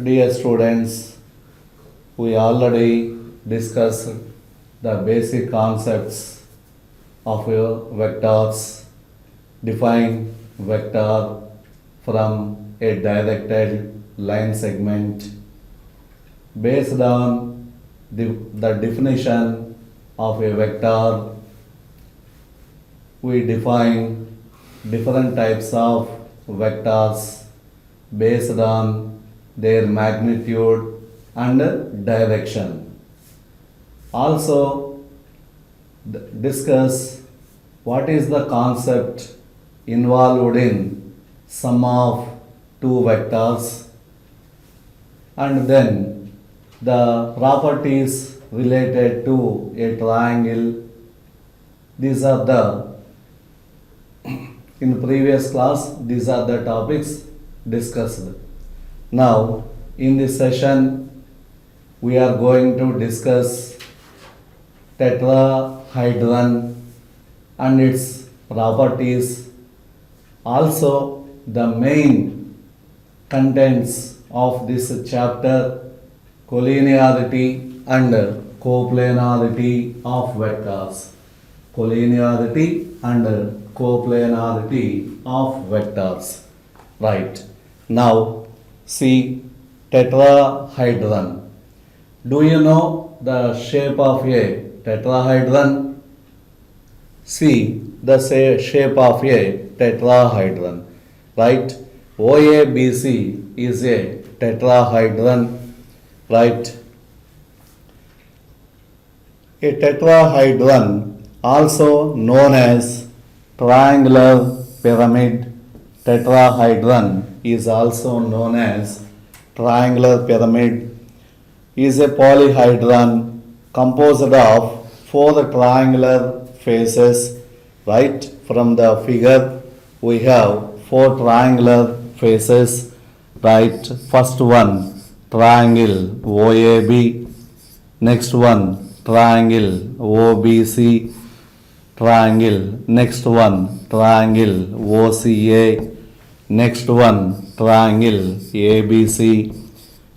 Dear students, we already discussed the basic concepts of your vectors. Define vector from a directed line segment. Based on the definition of a vector, we define different types of vectors based on their magnitude and direction. Also, discuss what is the concept involved in sum of two vectors, and then the properties related to a triangle. These are the in previous class, these are the topics discussed. Now, in this session, we are going to discuss tetrahedron and its properties. Also, the main contents of this chapter, collinearity and coplanarity of vectors. Collinearity and coplanarity of vectors. Right. Now, see tetrahedron. Do you know the shape of a tetrahedron? See the shape of a tetrahedron. Right. OABC is a tetrahedron. Right. A tetrahedron, also known as triangular pyramid. Tetrahedron is also known as triangular pyramid, is a polyhedron composed of four triangular faces. Right from the figure, we have four triangular faces. Right, first one triangle OAB, next one triangle OBC, triangle, next one triangle OCA, next one triangle ABC.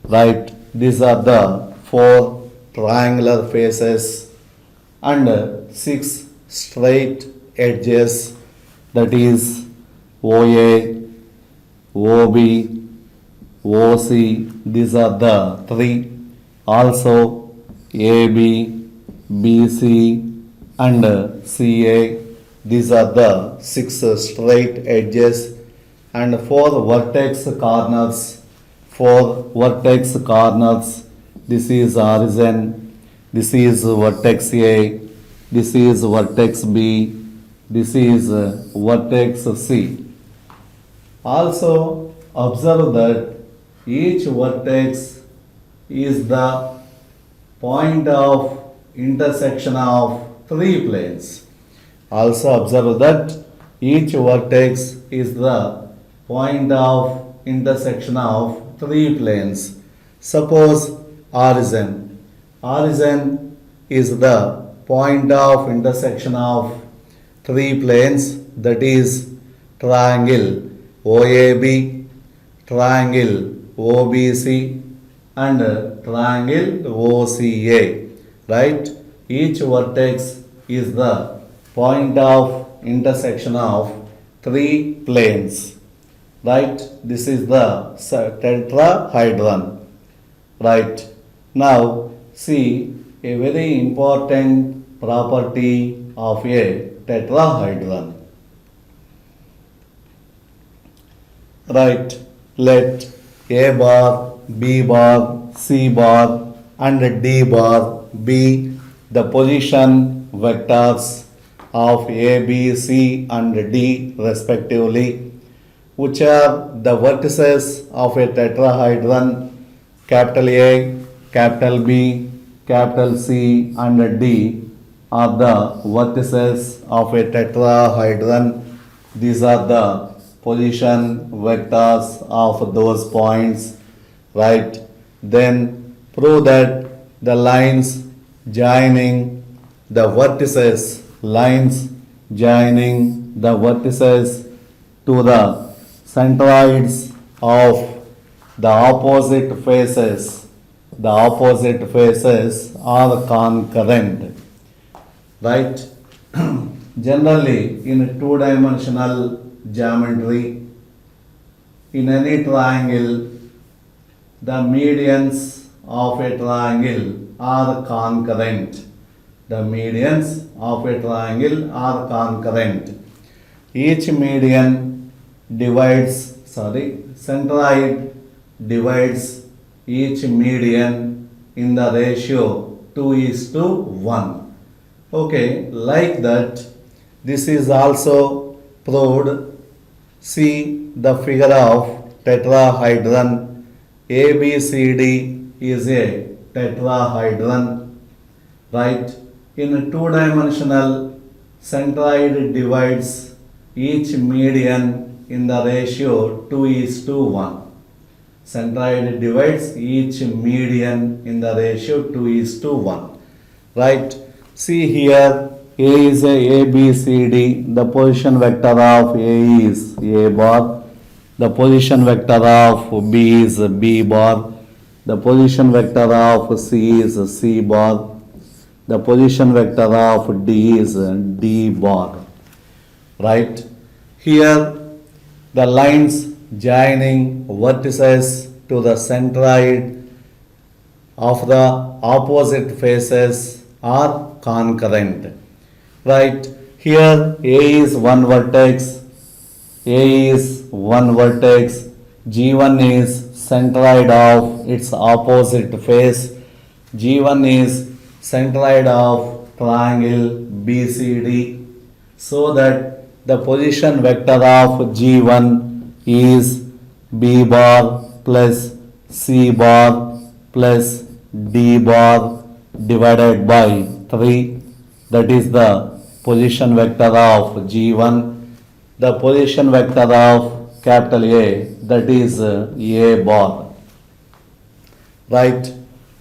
Right, these are the four triangular faces and six straight edges, that is OA, OB, OC. These are the three. Also AB, BC and CA. These are the six straight edges and four vertex corners. Four vertex corners. This is origin. This is vertex A. This is vertex B. This is vertex C. Also observe that each vertex is the point of intersection of three planes. Also observe that each vertex is the point of intersection of three planes. Suppose origin. Origin is the point of intersection of three planes, that is triangle OAB, triangle OBC and triangle OCA. Right? Each vertex is the point of intersection of three planes. Right? This is the tetrahedron. Right? Now, see a very important property of a tetrahedron. Right? Let A bar, B bar, C bar and D bar be the position vectors of A, B, C and D respectively, which are the vertices of a tetrahedron. Capital A, capital B, capital C and D are the vertices of a tetrahedron. These are the position vectors of those points. Right? Then prove that the lines joining the vertices, lines joining the vertices to the centroids of the opposite faces are concurrent, right? Generally, in a two-dimensional geometry, in any triangle, the medians of a triangle are concurrent. The medians of a triangle are concurrent. Each median centroid divides each median in the ratio 2:1. Okay, like that, this is also proved. See the figure of tetrahedron. ABCD is a tetrahedron, right? In two-dimensional, centroid divides each median in the ratio 2:1. Centroid divides each median in the ratio 2:1. Right? See here, A is a ABCD. The position vector of A is A bar. The position vector of B is B bar. The position vector of C is C bar. The position vector of D is D bar. Right? Here, the lines joining vertices to the centroid of the opposite faces are concurrent. Right? Here, A is one vertex. A is one vertex. G1 is centroid of its opposite face. G1 is centroid of triangle BCD, so that the position vector of G1 is B bar plus C bar plus D bar divided by 3. That is the position vector of G1. The position vector of capital A, that is A bar. Right?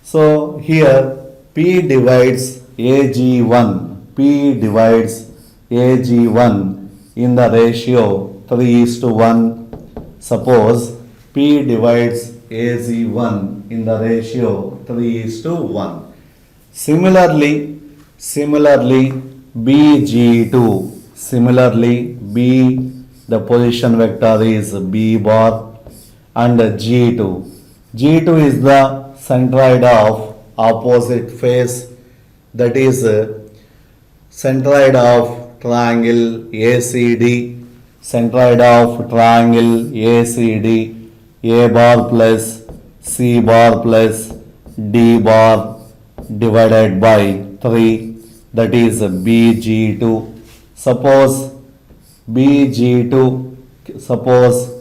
So here P divides AG1. P divides AG1 in the ratio 3:1. Suppose P divides AG1 in the ratio 3:1. Similarly, BG2. Similarly, B, the position vector is B bar, and G2. G2 is the centroid of opposite face, that is centroid of triangle ACD. Centroid of triangle ACD, A bar plus C bar plus D bar divided by 3, that is BG2. Suppose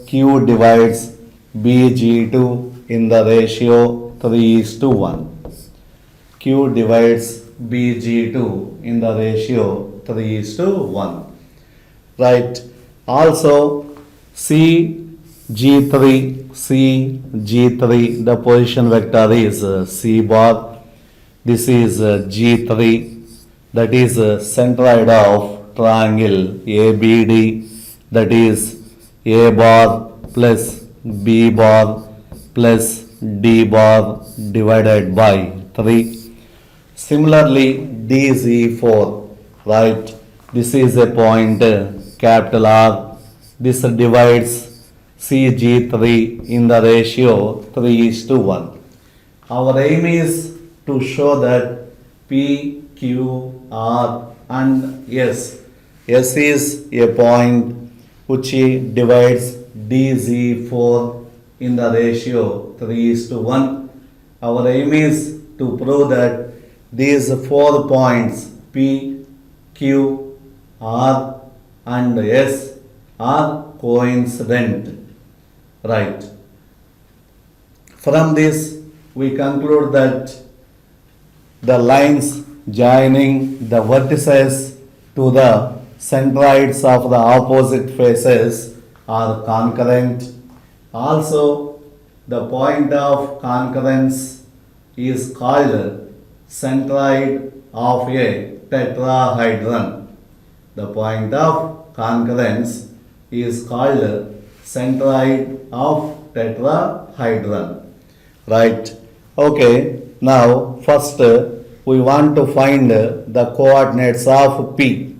Q divides BG2 in the ratio 3:1. Q divides BG2 in the ratio 3:1. Right? Also, CG3, the position vector is C bar. This is G3, that is centroid of triangle ABD, that is A bar plus B bar plus D bar divided by 3. Similarly, DZ4, right? This is a point capital R. This divides CG3 in the ratio 3:1. Our aim is to show that P, Q, R and S. S is a point which divides DZ4 in the ratio 3:1. Our aim is to prove that these 4 points P, Q, R and S are coincident. Right. From this, we conclude that the lines joining the vertices to the centroids of the opposite faces are concurrent. Also, the point of concurrence is called centroid of a tetrahedron. The point of concurrence is called centroid of tetrahedron. Right. Okay. Now first we want to find the coordinates of P.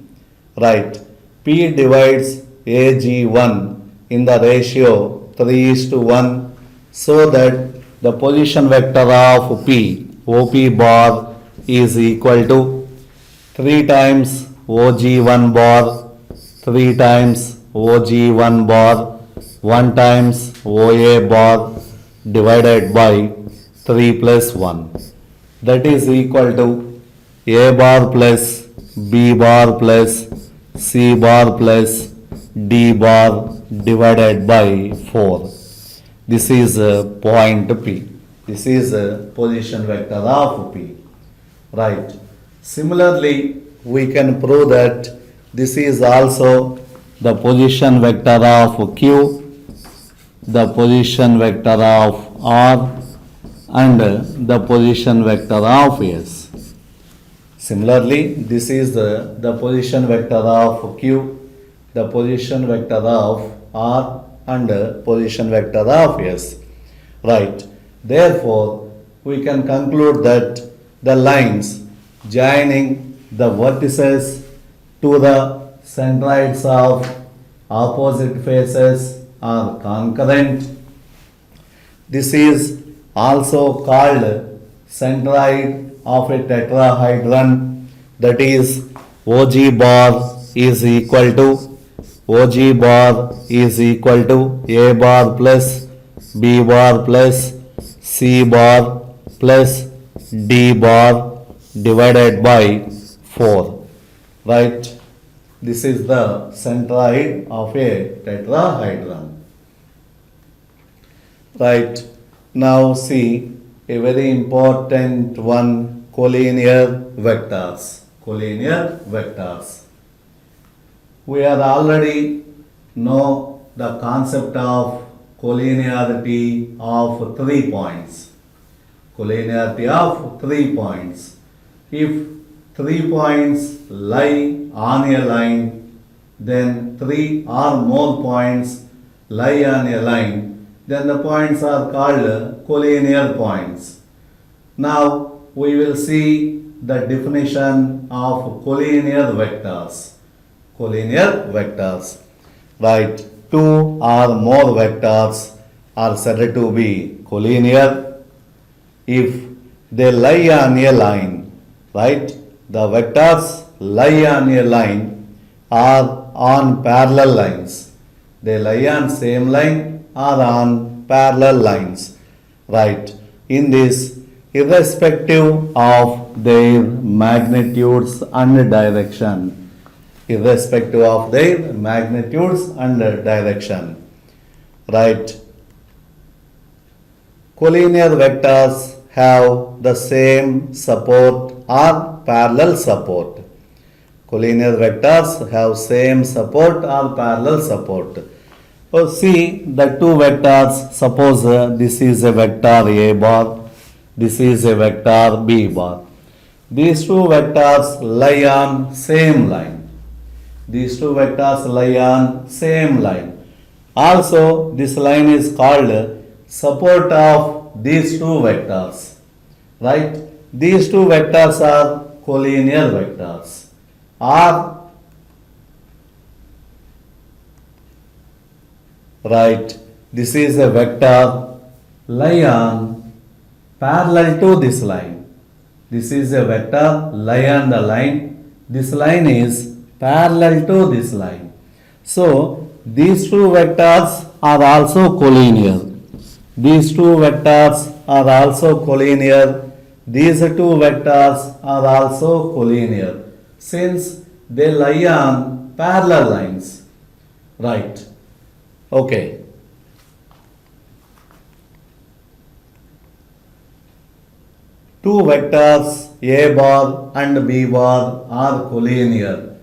Right. P divides AG1 in the ratio 3:1 so that the position vector of P, OP bar is equal to 3 times OG1 bar, 3 times OG1 bar, 1 times OA bar divided by 3 plus 1. That is equal to A bar plus B bar plus C bar plus D bar divided by 4. This is point P. This is position vector of P. Right. Similarly, we can prove that this is also the position vector of Q, the position vector of R, and the position vector of S. Similarly, this is the position vector of Q, the position vector of R, and position vector of S. Right. Therefore, we can conclude that the lines joining the vertices to the centroids of opposite faces are concurrent. This is also called centroid of a tetrahedron, that is OG bar is equal to A bar plus B bar plus C bar plus D bar divided by 4. Right? This is the centroid of a tetrahedron. Right. Now see a very important one, collinear vectors. Collinear vectors. We are already know the concept of collinearity of 3 points. Collinearity of 3 points. If 3 points lie on a line, then 3 or more points lie on a line, then the points are called collinear points. Now we will see the definition of collinear vectors. Collinear vectors. Right. 2 or more vectors are said to be collinear if they lie on a line. Right. The vectors lie on a line or on parallel lines. They lie on same line or on parallel lines. Right. In this, irrespective of their magnitudes and direction. Irrespective of their magnitudes and direction. Right. Collinear vectors have the same support or parallel support. Collinear vectors have same support or parallel support. So see the two vectors, suppose this is a vector A bar, this is a vector B bar. These two vectors lie on same line. These two vectors lie on same line. Also this line is called support of these two vectors. Right? These two vectors are collinear vectors. Right, this is a vector lie on parallel to this line. This is a vector lie on the line. This line is parallel to this line. So these two vectors are also collinear. These two vectors are also collinear. These two vectors are also collinear since they lie on parallel lines. Right. Okay. Two vectors A bar and B bar are collinear.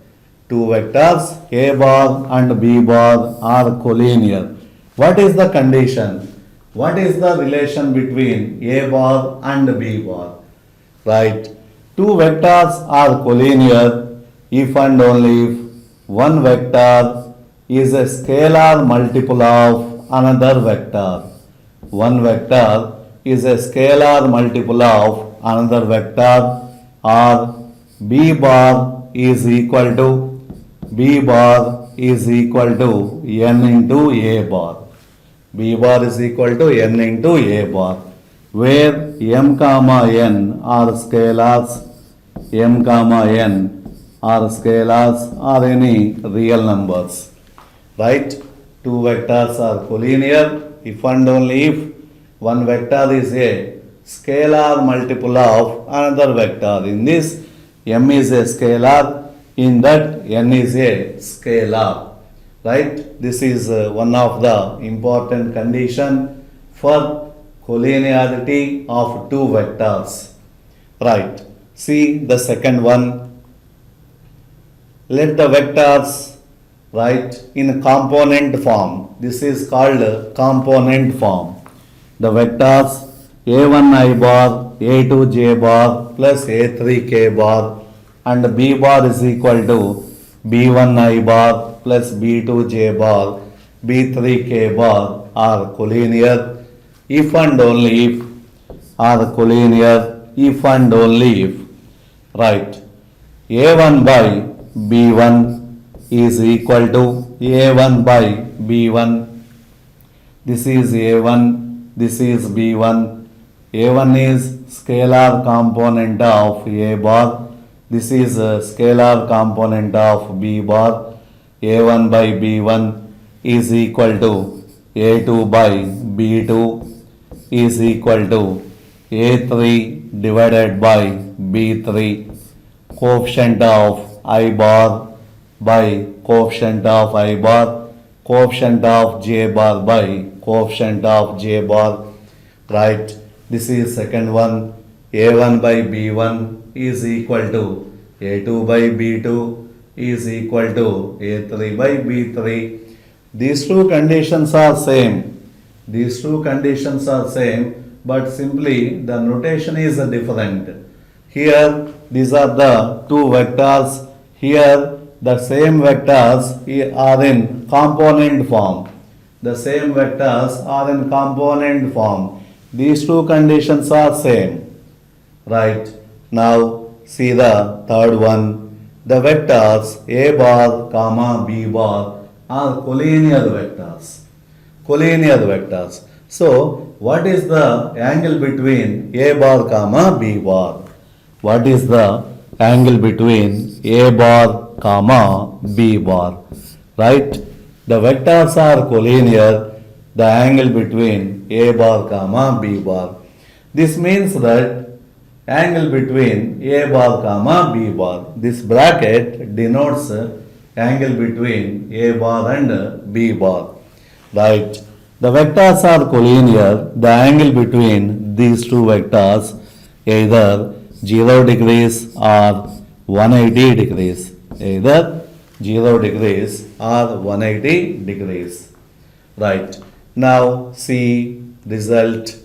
Two vectors A bar and B bar are collinear. What is the condition? What is the relation between A bar and B bar? Right. Two vectors are collinear if and only if one vector is a scalar multiple of another vector. one vector is a scalar multiple of another vector, or B bar is equal to n into A bar. B bar is equal to n into A bar, where m comma n are scalars, m comma n are scalars or any real numbers. Right? Two vectors are collinear if and only if one vector is a scalar multiple of another vector. In this, m is a scalar, in that n is a scalar. Right? This is one of the important condition for collinearity of two vectors. Right? See the second one. Let the vectors write in component form. This is called component form. The vectors a1 I bar, a2 j bar plus a3 k bar and b bar is equal to b1 I bar plus b2 j bar, b3 k bar are collinear if and only if are collinear if and only if. Right. a1 by b1 is equal to a1 by b1. This is a1, this is b1. a1 is scalar component of a bar. This is a scalar component of b bar. a1 by b1 is equal to a2 by b2 is equal to a3 divided by b3. Coefficient of I bar by coefficient of I bar, coefficient of j bar by coefficient of j bar. Right? This is second one. a1 by b1 is equal to a2 by b2 is equal to a3 by b3. These two conditions are same. These two conditions are same, but simply the notation is different. Here these are the two vectors. Here the same vectors are in component form. The same vectors are in component form. These two conditions are same. Right. Now see the third one. The vectors a bar comma b bar are collinear vectors. Collinear vectors. So what is the angle between a bar comma b bar? What is the angle between a bar comma b bar? Right? The vectors are collinear. The angle between a bar comma b bar. This means that angle between a bar comma b bar. This bracket denotes angle between a bar and b bar. Right? The vectors are collinear. The angle between these two vectors either 0 degrees or 180 degrees. Either 0 degrees or 180 degrees. Right. Now see result.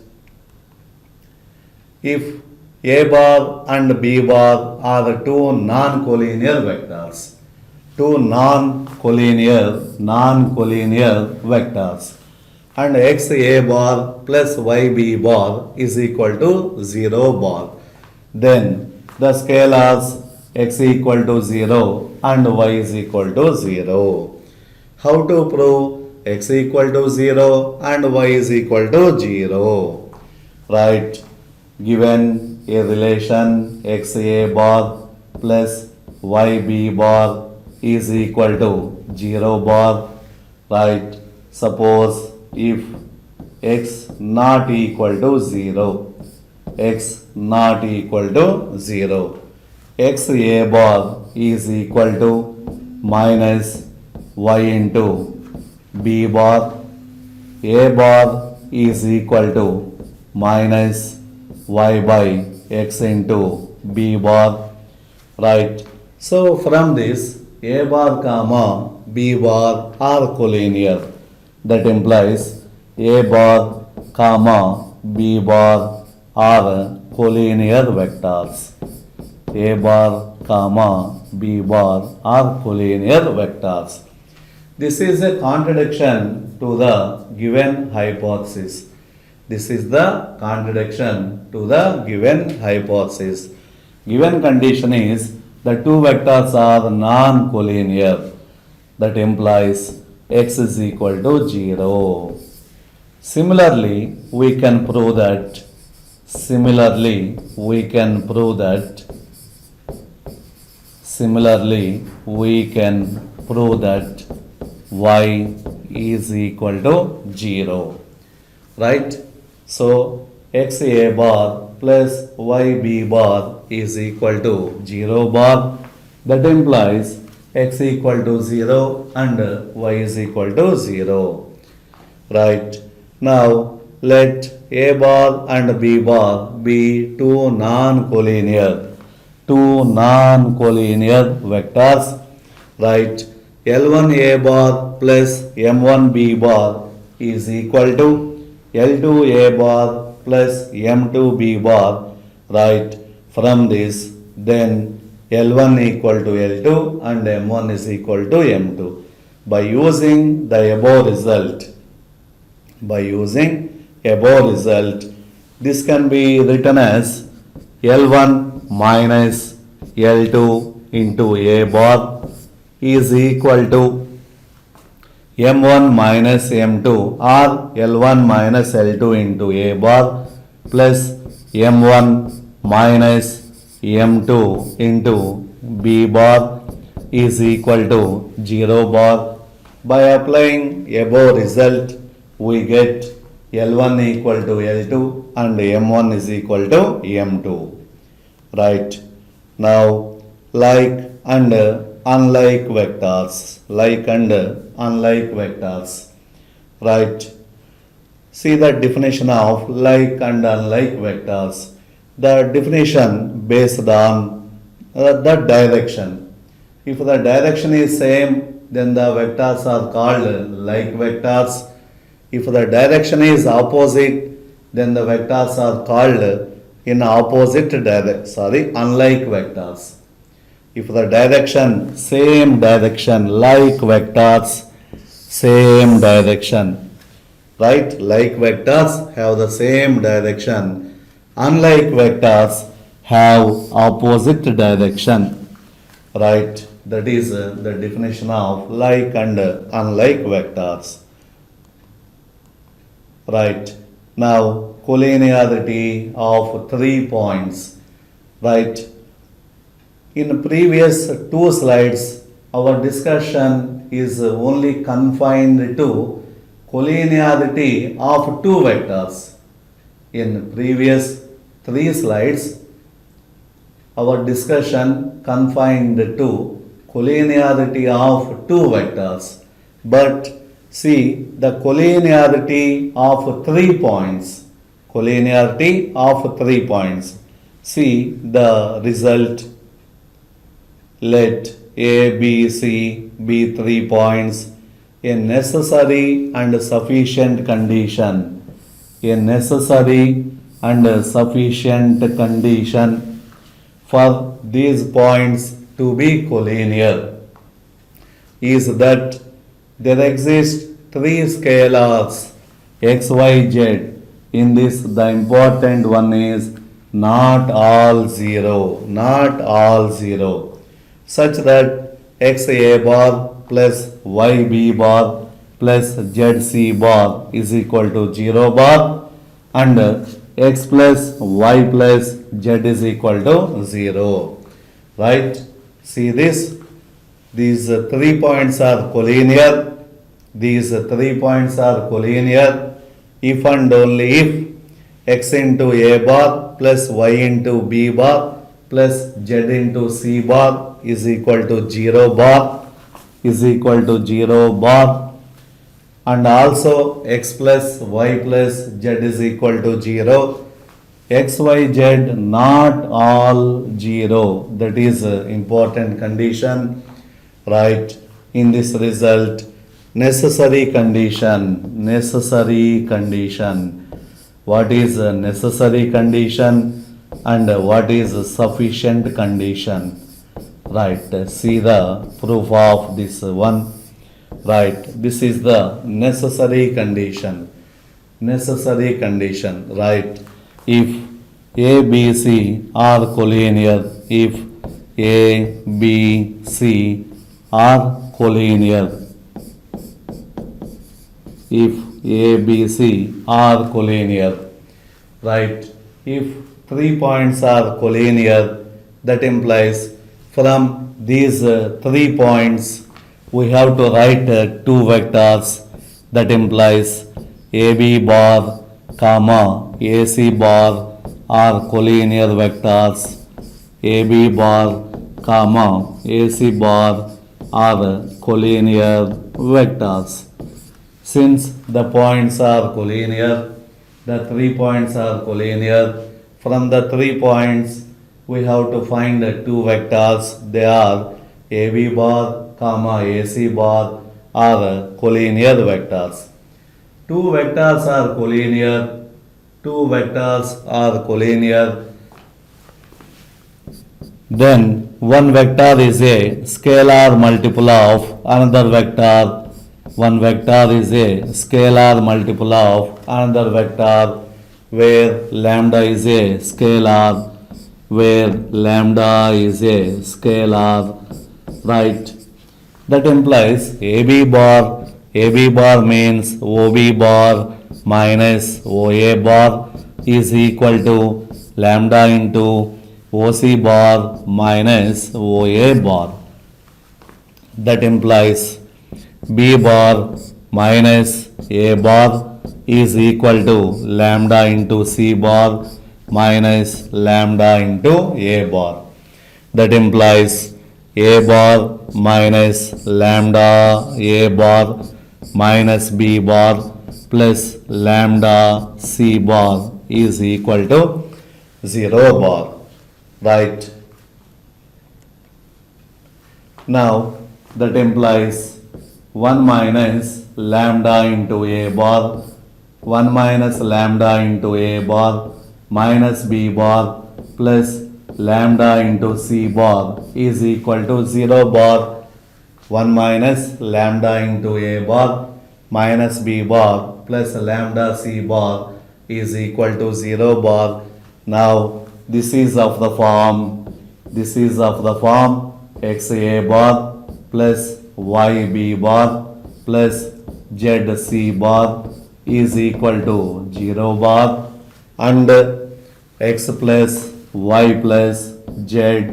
If a bar and b bar are the two non-collinear vectors. Two non-collinear vectors. And x a bar plus y b bar is equal to 0 bar. Then the scalars x equal to 0 and y is equal to 0. How to prove x equal to 0 and y is equal to 0? Right. Given a relation x a bar plus y b bar is equal to 0 bar. Right. Suppose if x not equal to 0, x not equal to 0, x a bar is equal to minus y into b bar, a bar is equal to minus y by x into b bar. Right. So from this a bar comma b bar are collinear. That implies a bar comma b bar are collinear vectors. A bar comma b bar are collinear vectors. This is a contradiction to the given hypothesis. This is the contradiction to the given hypothesis. Given condition is the two vectors are non-collinear. That implies x is equal to 0. Similarly, we can prove that Similarly, we can prove that y is equal to 0. Right? So, x a bar plus y b bar is equal to 0 bar. That implies x equal to 0 and y is equal to 0. Right? Now, let a bar and b bar be two non-collinear vectors. Right? L1 a bar plus m1 b bar is equal to L2 a bar plus m2 b bar. Right? From this, then L1 equal to L2 and m1 is equal to m2. By using the above result, this can be written as L1 minus L2 into a bar is equal to M1 minus M2 or L1 minus L2 into a bar plus M1 minus M2 into B bar is equal to 0 bar. By applying above result, we get L1 equal to L2 and M1 is equal to M2. Right? Now, like and unlike vectors. Right? See the definition of like and unlike vectors. The definition based on the direction. If the direction is same, then the vectors are called like vectors. If the direction is opposite, then the vectors are called unlike vectors. If the direction, same direction, like vectors, same direction. Right? Like vectors have the same direction. Unlike vectors have opposite direction. Right? That is the definition of like and unlike vectors. Right? Now, collinearity of 3 points. Right? In previous 2 slides, our discussion is only confined to collinearity of 2 vectors. In previous 3 slides, our discussion confined to collinearity of 2 vectors. But see the collinearity of 3 points. See the result. Let A, B, C be 3 points. A necessary and sufficient condition. For these points to be collinear is that there exist 3 scalars x, y, z. In this, the important one is not all zero, such that x a bar plus y b bar plus z c bar is equal to 0 bar and x plus y plus z is equal to 0. Right? See this? These 3 points are collinear. If and only if x into a bar plus y into b bar plus z into c bar is equal to 0 bar and also x plus y plus z is equal to 0. X, y, z not all 0. That is an important condition. Right? In this result, necessary condition. What is a necessary condition and what is a sufficient condition? Right? See the proof of this one. Right? This is the necessary condition. necessary condition, right? If A, B, C are collinear, if A, B, C are collinear, if A, B, C are collinear, right? If 3 points are collinear, that implies from these 3 points we have to write two vectors, that implies AB bar comma AC bar are collinear vectors, AB bar comma AC bar are collinear vectors. Since the points are collinear, the 3 points are collinear, from the 3 points we have to find the two vectors. They are AB bar comma AC bar are collinear vectors. Two vectors are collinear. Two vectors are collinear. Then one vector is a scalar multiple of another vector. One vector is a scalar multiple of another vector where lambda is a scalar, where lambda is a scalar, right? That implies AB bar means OB bar minus OA bar is equal to lambda into OC bar minus OA bar. That implies B bar minus A bar is equal to lambda into C bar minus lambda into A bar. That implies A bar minus lambda A bar minus B bar plus lambda C bar is equal to 0 bar, right? Now that implies 1 minus lambda into A bar, 1 minus lambda into A bar minus B bar plus lambda into C bar is equal to 0 bar. 1 minus lambda into A bar minus B bar plus lambda C bar is equal to 0 bar. Now this is of the form XA bar plus YB bar plus ZC bar is equal to 0 bar, and X plus Y plus Z,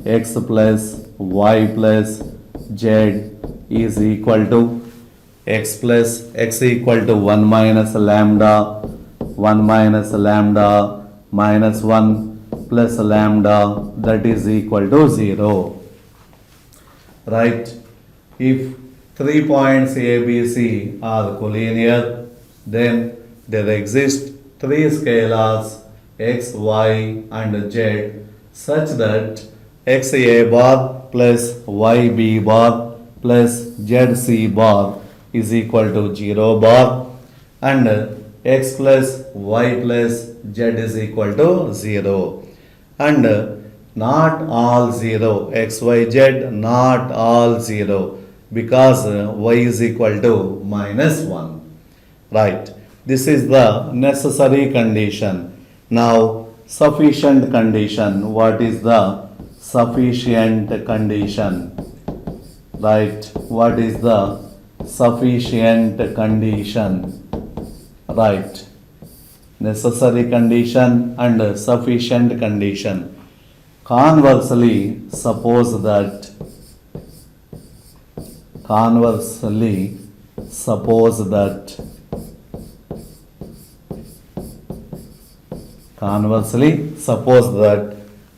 X plus Y plus Z is equal to X equal to 1 minus lambda minus 1 plus lambda, that is equal to 0, right? If 3 points A, B, C are collinear, then there exist 3 scalars x, y and z such that XA bar plus YB bar plus ZC bar is equal to 0 bar, and X plus Y plus Z is equal to 0, and not all 0, X, Y, Z not all 0, because Y is equal to minus 1, right? This is the necessary condition. Now sufficient condition. What is the sufficient condition, right? What is the sufficient condition, right? Necessary condition and sufficient condition. Conversely, suppose that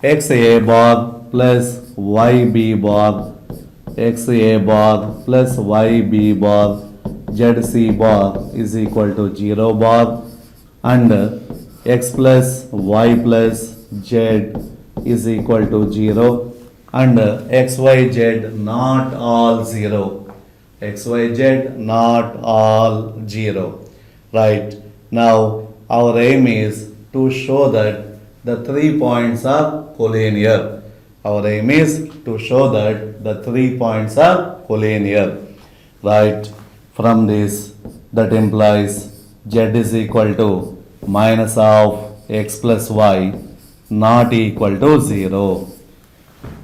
XA bar plus YB bar, XA bar plus YB bar, ZC bar is equal to 0 bar, and X plus Y plus Z is equal to 0, and XYZ not all 0, XYZ not all 0, right? Now our aim is to show that the 3 points are collinear. Our aim is to show that the 3 points are collinear, right? From this, that implies z is equal to minus of x plus y not equal to 0.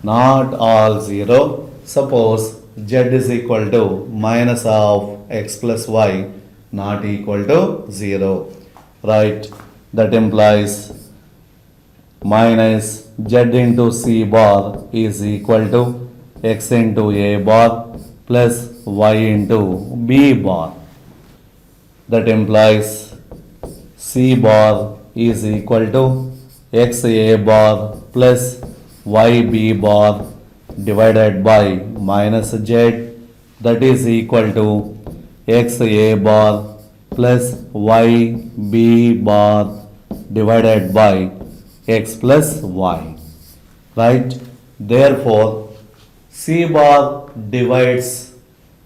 Not all 0. Suppose z is equal to minus of x plus y not equal to 0. Right? That implies minus z into c bar is equal to x into a bar plus y into b bar. That implies c bar is equal to x a bar plus y b bar divided by minus z, that is equal to x a bar plus y b bar divided by x plus y. Right? Therefore, c bar divides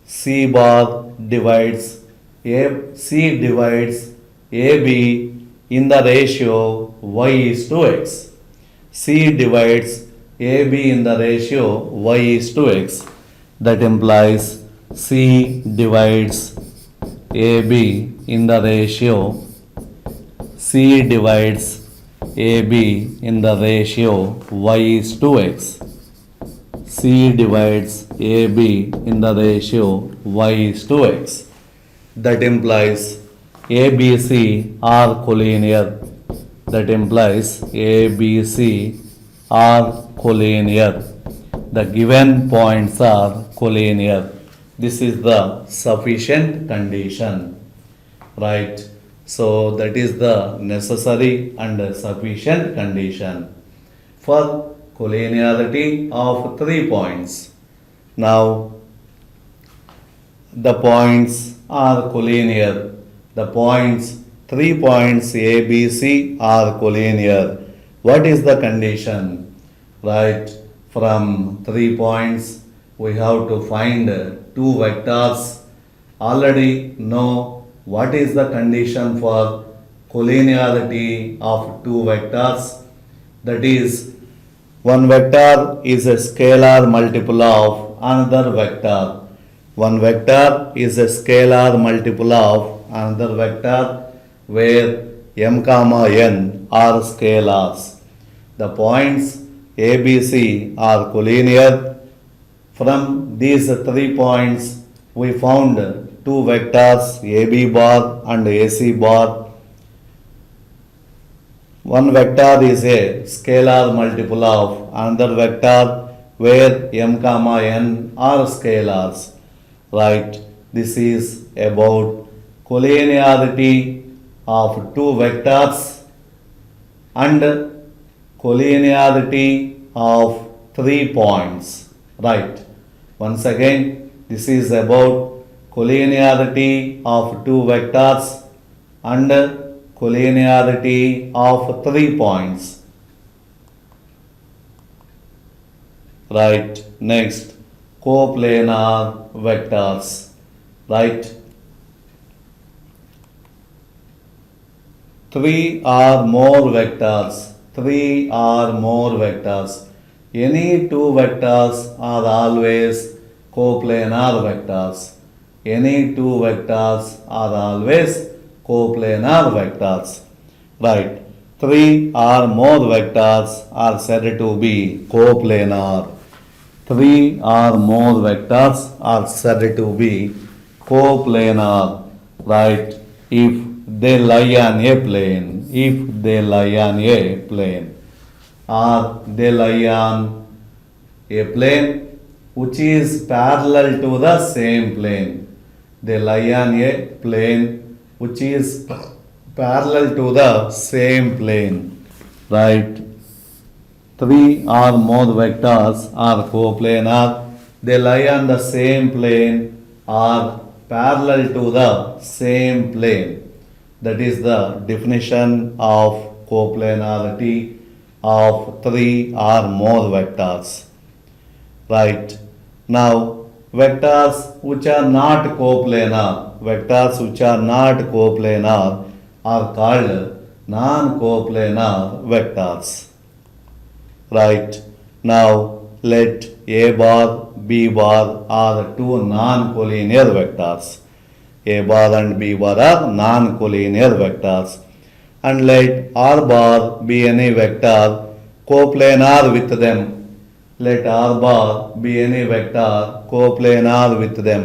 C divides AB in the ratio y is to x. C divides AB in the ratio y is to x. That implies C divides AB in the ratio C divides AB in the ratio y is to x. C divides AB in the ratio y is to x. That implies ABC are collinear. That implies ABC are collinear. The given points are collinear. This is the sufficient condition. Right? So that is the necessary and sufficient condition for collinearity of 3 points. Now, the points are collinear. The points, 3 points A, B, C are collinear. What is the condition? Right? From 3 points, we have to find 2 vectors. Already know what is the condition for collinearity of 2 vectors. That is, one vector is a scalar multiple of another vector. One vector is a scalar multiple of another vector where m comma n are scalars. The points A, B, C are collinear. From these 3 points, we found 2 vectors AB bar and AC bar. One vector is a scalar multiple of another vector where m comma n are scalars. Right? This is about collinearity of 2 vectors and collinearity of 3 points. Right? Once again, this is about collinearity of 2 vectors and collinearity of 3 points. Right? Next, coplanar vectors. Right? 3 or more vectors. 3 or more vectors. Any 2 vectors are always coplanar vectors. Any 2 vectors are always coplanar vectors. Right? 3 or more vectors are said to be coplanar. 3 or more vectors are said to be coplanar. Right? If they lie on a plane. If they lie on a plane. Or they lie on a plane which is parallel to the same plane. They lie on a plane which is parallel to the same plane. Right? 3 or more vectors are coplanar. They lie on the same plane or parallel to the same plane. That is the definition of coplanarity of 3 or more vectors. Right? Now, vectors which are not coplanar, are called non-coplanar vectors. Right? Now, let A bar, B bar are 2 non-collinear vectors. A bar and B bar are non-collinear vectors. And let R bar be any vector coplanar with them. Let R bar be any vector coplanar with them.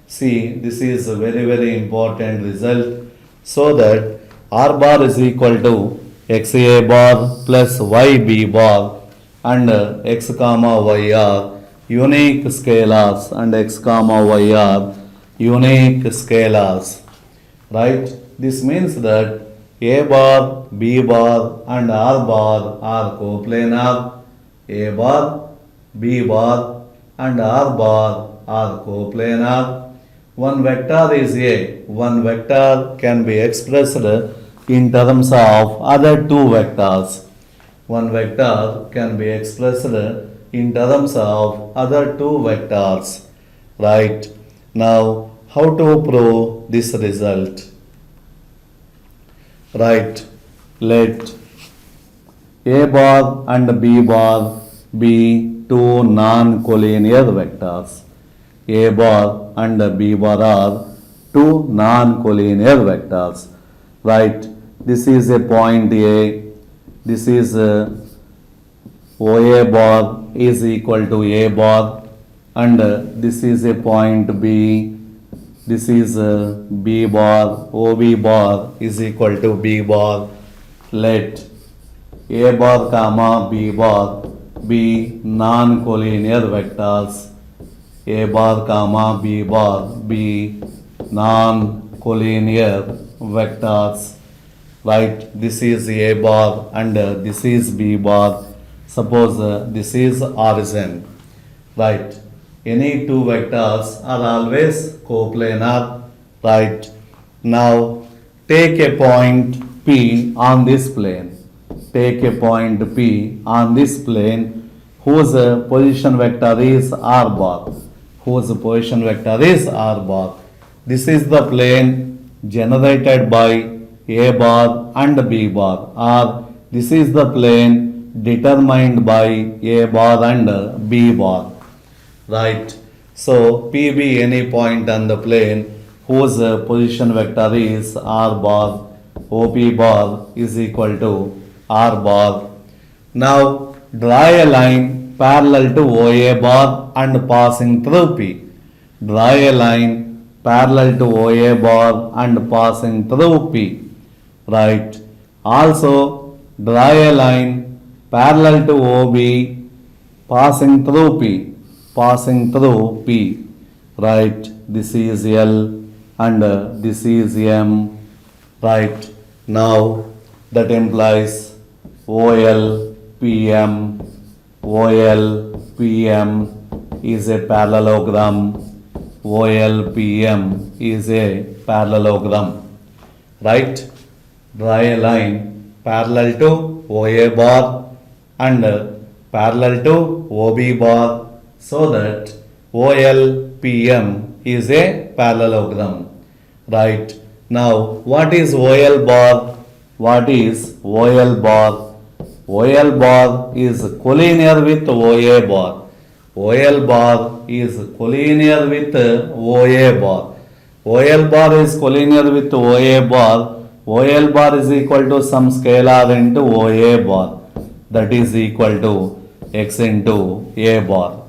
See, this is a very important result. So that R bar is equal to XA bar plus YB bar and X comma Y are unique scalars and X comma Y are unique scalars. Right? This means that A bar, B bar and R bar are coplanar. A bar, B bar and R bar are coplanar. One vector is A. One vector can be expressed in terms of other two vectors. One vector can be expressed in terms of other two vectors. Right? Now, how to prove this result? Right? Let A bar and B bar be two non-collinear vectors. A bar and B bar are two non-collinear vectors. Right? This is a point A. This is OA bar is equal to A bar and this is a point B. This is B bar, OB bar is equal to B bar. Let A bar comma B bar be non-collinear vectors. A bar comma B bar be non-collinear vectors. Right? This is A bar and this is B bar. Suppose this is origin. Right? Any two vectors are always coplanar. Right? Now take a point P on this plane. Take a point P on this plane whose position vector is R bar. Whose position vector is R bar. This is the plane generated by A bar and B bar, or this is the plane determined by A bar and B bar. Right? So P be any point on the plane whose position vector is R bar, OP bar is equal to R bar. Now draw a line parallel to OA bar and passing through P. Draw a line parallel to OA bar and passing through P. Right? Also draw a line parallel to OB passing through P. Passing through P. Right? This is L and this is M. Right? Now that implies OL PM. OL PM is a parallelogram. OL PM is a parallelogram. Right? Draw a line parallel to OA bar and parallel to OB bar so that OL PM is a parallelogram. Right? Now what is OL bar? What is OL bar? OL bar is collinear with OA bar. OL bar is collinear with OA bar. OL bar is collinear with OA bar. OL bar is equal to some scalar into OA bar, that is equal to X into A bar.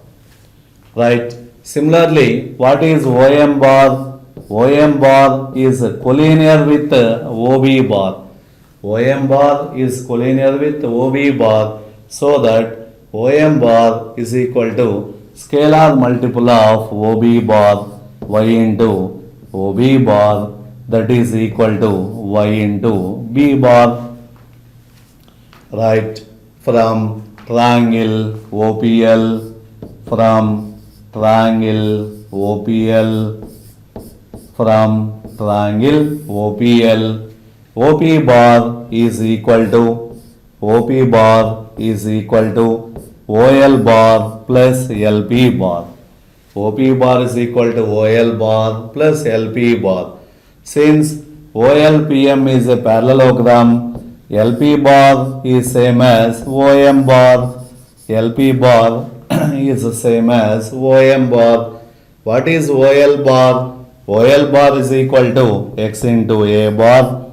Right? Similarly, what is OM bar? OM bar is collinear with OB bar. OM bar is collinear with OB bar so that OM bar is equal to scalar multiple of OB bar Y into OB bar, that is equal to Y into B bar. Right? From triangle OPL, from triangle OPL, from triangle OPL, OP bar is equal to OP bar is equal to OL bar plus LP bar. OP bar is equal to OL bar plus LP bar. Since OLPM is a parallelogram, LP bar is same as OM bar. LP bar is the same as OM bar. What is OL bar? OL bar is equal to x into A bar.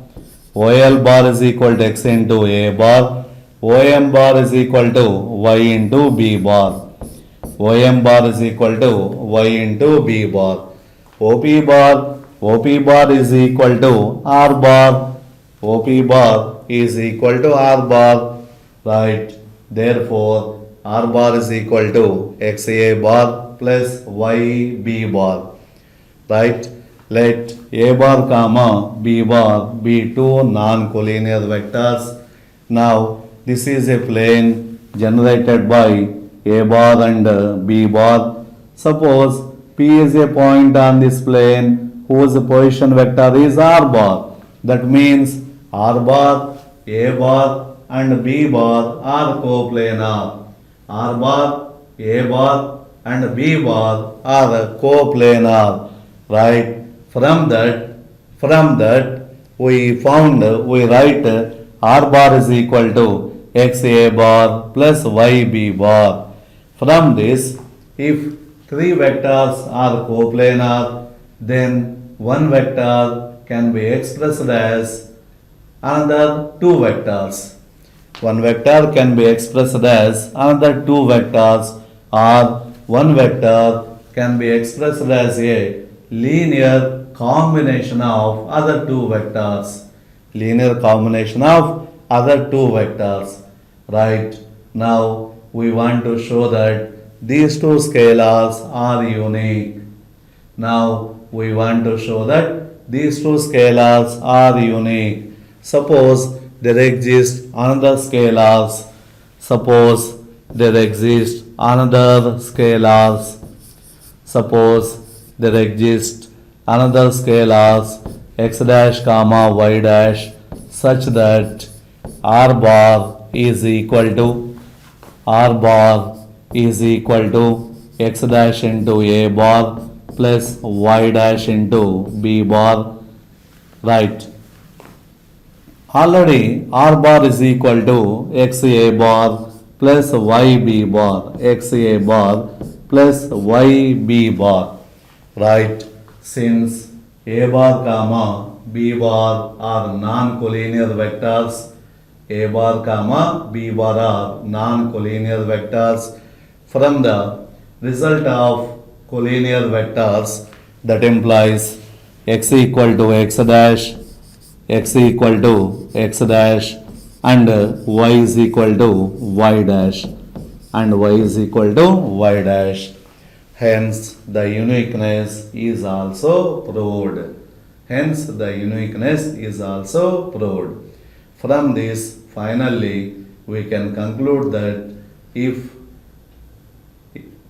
OL bar is equal to x into A bar. OM bar is equal to y into B bar. OM bar is equal to y into B bar. OP bar is equal to R bar. OP bar is equal to R bar. Right. Therefore, R bar is equal to XA bar plus YB bar. Right. Let A bar comma B bar be two non-collinear vectors. Now, this is a plane generated by A bar and B bar. Suppose P is a point on this plane whose position vector is R bar. That means R bar, A bar and B bar are coplanar. R bar, A bar and B bar are coplanar. Right? From that we write R bar is equal to XA bar plus YB bar. From this, if three vectors are coplanar, then one vector can be expressed as another two vectors. One vector can be expressed as another two vectors, or one vector can be expressed as a linear combination of other two vectors. Linear combination of other two vectors. Right. Now we want to show that these two scalars are unique. Now we want to show that these two scalars are unique. Suppose there exists another scalars. Suppose there exists another scalars. Suppose there exists another scalars x dash comma y dash such that R bar is equal to x dash into A bar plus y dash into B bar. Right. Already R bar is equal to XA bar plus YB bar. XA bar plus YB bar. Right. Since A bar comma B bar are non-collinear vectors, A bar comma B bar are non-collinear vectors. From the result of collinear vectors, that implies x equal to x dash, x equal to x dash, and y is equal to y dash, and y is equal to y dash. Hence, the uniqueness is also proved. Hence, the uniqueness is also proved. From this, finally, we can conclude that if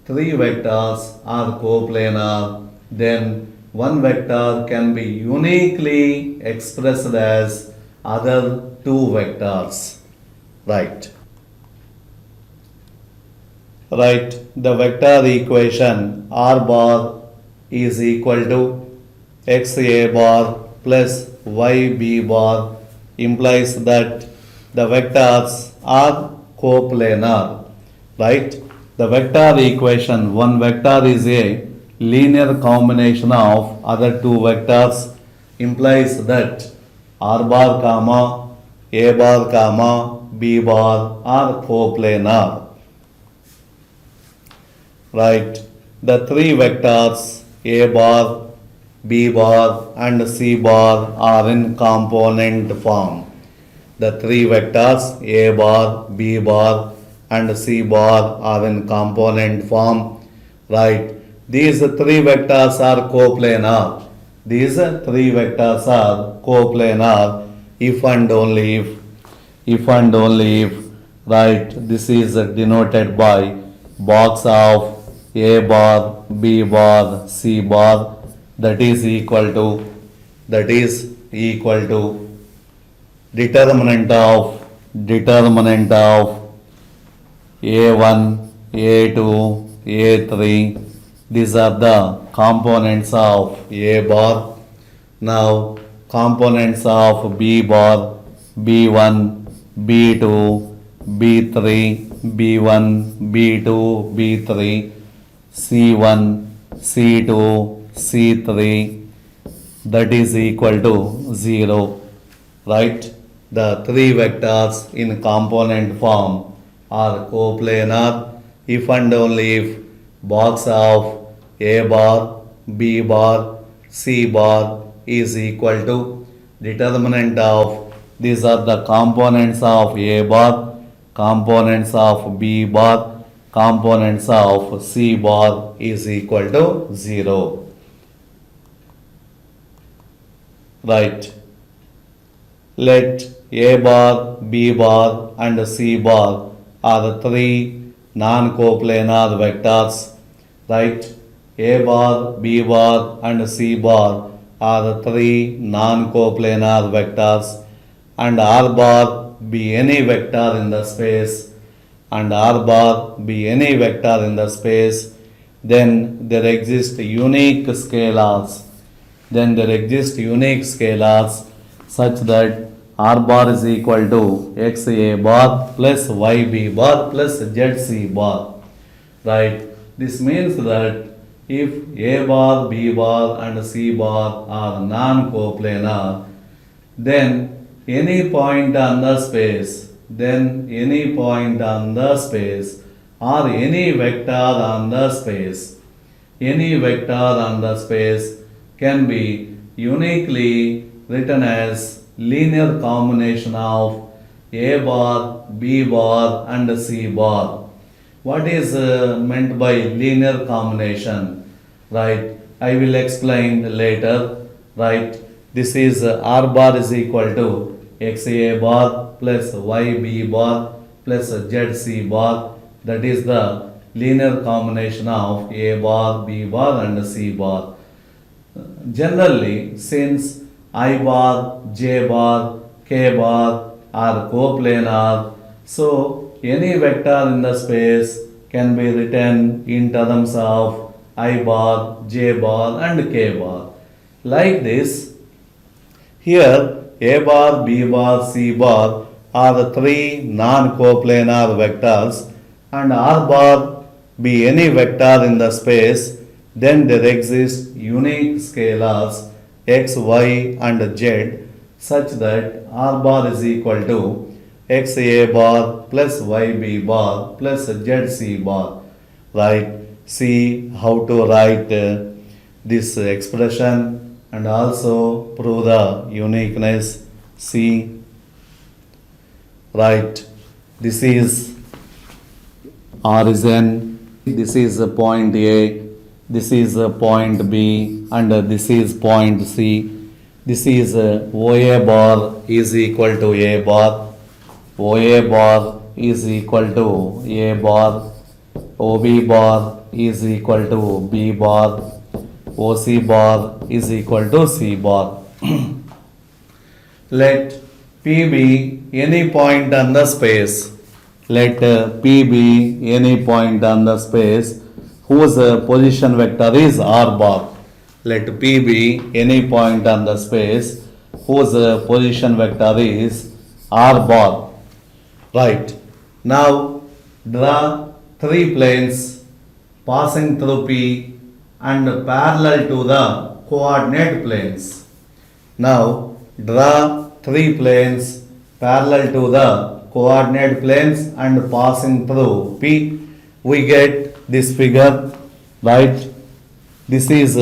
three vectors are coplanar, then one vector can be uniquely expressed as other two vectors. Right. Right, the vector equation R bar is equal to XA bar plus YB bar implies that the vectors are coplanar. Right, the vector equation, one vector is a linear combination of other two vectors, implies that R bar comma A bar comma B bar are coplanar. Right, the three vectors A bar, B bar and C bar are in component form. The three vectors A bar, B bar and C bar are in component form. Right, these three vectors are coplanar. These three vectors are coplanar if and only if, right, this is denoted by box of A bar, B bar, C bar, that is equal to determinant of A1, A2, A3. These are the components of A bar. Now components of B bar, B1, B2, B3, B1, B2, B3, C1, C2, C3, that is equal to 0. Right? The three vectors in component form are coplanar if and only if box of A bar, B bar, C bar is equal to determinant of these are the components of A bar, components of B bar, components of C bar is equal to 0. Right. Let A bar, B bar and C bar are the three non-coplanar vectors. Right. A bar, B bar and C bar are the three non-coplanar vectors and R bar be any vector in the space and R bar be any vector in the space, then there exist unique scalars. Then there exist unique scalars such that R bar is equal to X A bar plus Y B bar plus Z C bar. Right? This means that if A bar, B bar and C bar are non-coplanar, then any point on the space, or any vector on the space can be uniquely written as linear combination of A bar, B bar and C bar. What is meant by linear combination? Right, I will explain later. Right, this is R bar is equal to X A bar plus Y B bar plus Z C bar. That is the linear combination of A bar, B bar and C bar. Generally, since I bar, J bar, K bar are coplanar, so any vector in the space can be written in terms of I bar, J bar and K bar. Like this, here A bar, B bar, C bar are the three non-coplanar vectors and R bar be any vector in the space, then there exist unique scalars x, y and z such that R bar is equal to X A bar plus Y B bar plus Z C bar. Right? See how to write this expression and also prove the uniqueness. See. Right. This is origin. This is a point A. This is a point B and this is point C. This is OA bar is equal to A bar. OA bar is equal to A bar. OB bar is equal to B bar. OC bar is equal to C bar. Let P be any point on the space. Let P be any point on the space whose position vector is R bar. Let P be any point on the space whose position vector is R bar. Right. Now draw three planes passing through P and parallel to the coordinate planes. Now draw three planes parallel to the coordinate planes and passing through P. We get this figure, right? This is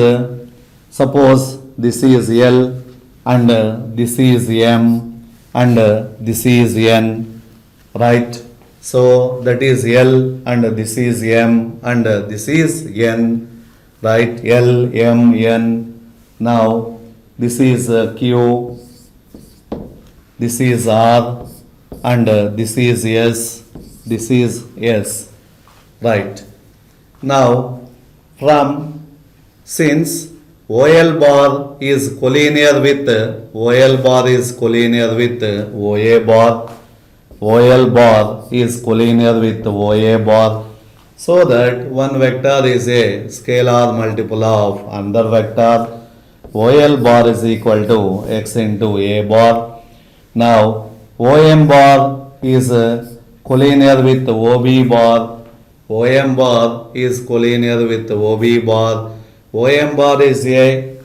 suppose this is L and this is M and this is N, right? So that is L and this is M and this is N, right? L, M, N. Now this is Q, this is R and this is S, right? Now since OL bar is collinear with OA bar, OL bar is collinear with OA bar, so that one vector is a scalar multiple of another vector. OL bar is equal to X into A bar. Now OM bar is collinear with OB bar. OM bar is collinear with OB bar. OM bar is a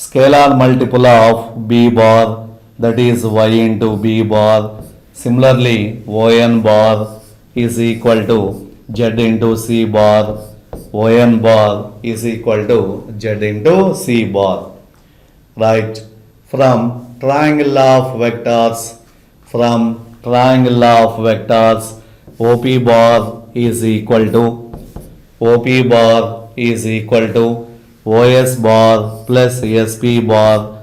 scalar multiple of b bar, that is y into b bar. Similarly, on bar is equal to z into c bar. On bar is equal to z into c bar. Right? From triangle of vectors, OP bar is equal to OS bar plus SP bar,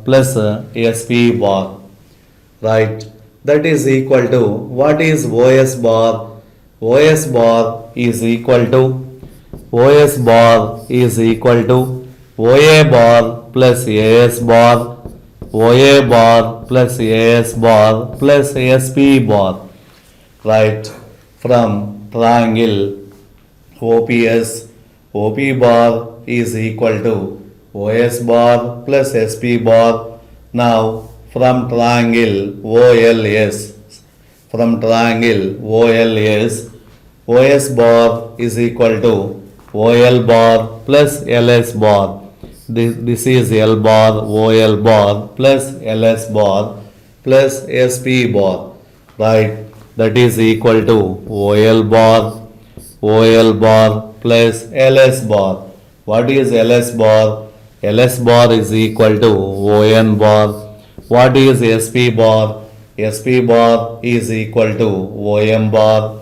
plus SP bar. Right? That is equal to, what is OS bar? OS bar is equal to OA bar plus AS bar, OA bar plus AS bar plus SP bar. Right? From triangle OPS, OP bar is equal to OS bar plus SP bar. Now from triangle OLS, OS bar is equal to OL bar plus LS bar. This is L bar, OL bar plus LS bar plus SP bar. Right? That is equal to OL bar plus LS bar. What is LS bar? LS bar is equal to ON bar. What is SP bar? SP bar is equal to OM bar.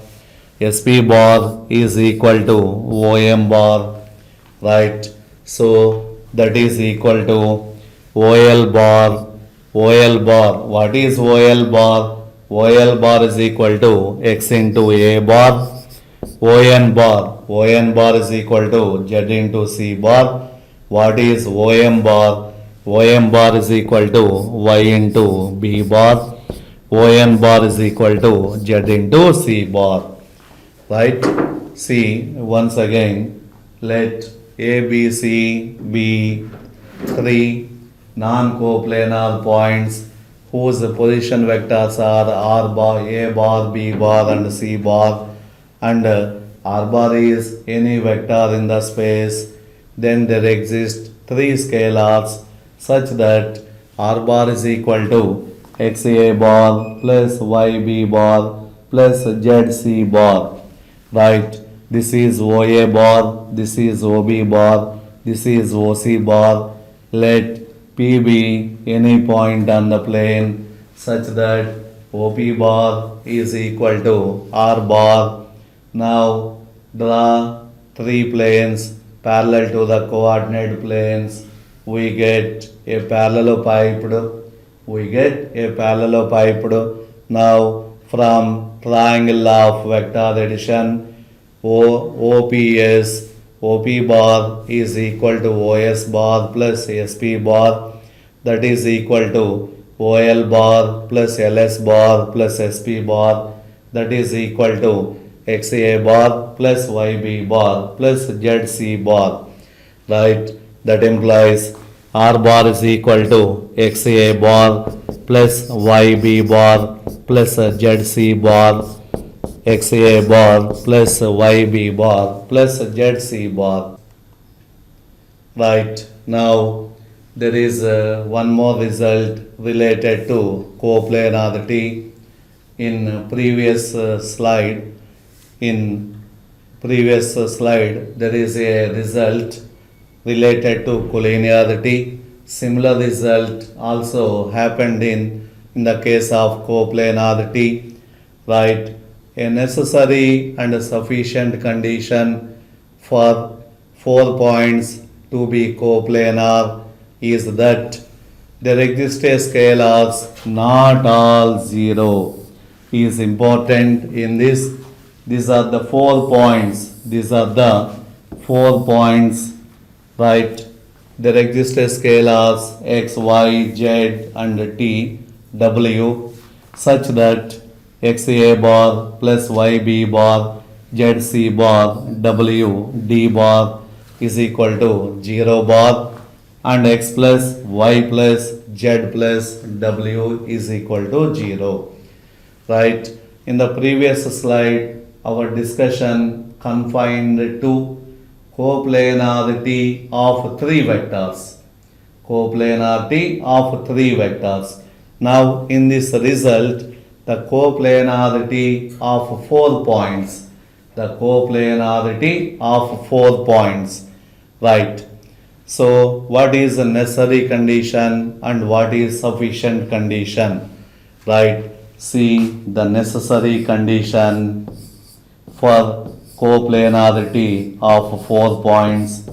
SP bar is equal to OM bar. Right? So that is equal to OL bar. What is OL bar? OL bar is equal to X into A bar. ON bar is equal to Z into C bar. What is OM bar? OM bar is equal to Y into B bar. ON bar is equal to Z into C bar. Right? See, once again, let A, B, C be three non-coplanar points whose position vectors are R bar, A bar, B bar and C bar, and R bar is any vector in the space. Then there exist three scalars such that R bar is equal to XA bar plus YB bar plus ZC bar. Right? This is OA bar, this is OB bar, this is OC bar. Let P be any point on the plane such that OP bar is equal to R bar. Now draw three planes parallel to the coordinate planes. We get a parallelepiped. Now from triangle of vector addition, OPS, OP bar is equal to OS bar plus SP bar, that is equal to OL bar plus LS bar plus SP bar, that is equal to XA bar plus YB bar plus ZC bar. Right? That implies R bar is equal to XA bar plus YB bar plus ZC bar, XA bar plus YB bar plus ZC bar. Right? Now there is one more result related to coplanarity. In previous slide, there is a result related to collinearity. Similar result also happened in the case of coplanarity. Right? A necessary and sufficient condition for 4 points to be coplanar is that there exist a scalars not all zero. Is important in this. These are the 4 points. Right? There exist a scalars x, y, z and t, w such that XA bar plus YB bar ZC bar W D bar is equal to 0 bar, and X plus Y plus Z plus W is equal to 0. Right? In the previous slide, our discussion confined to coplanarity of three vectors. Coplanarity of three vectors. Now in this result, the coplanarity of 4 points. The coplanarity of 4 points. Right. So what is the necessary condition and what is sufficient condition? Right. See the necessary condition for coplanarity of 4 points.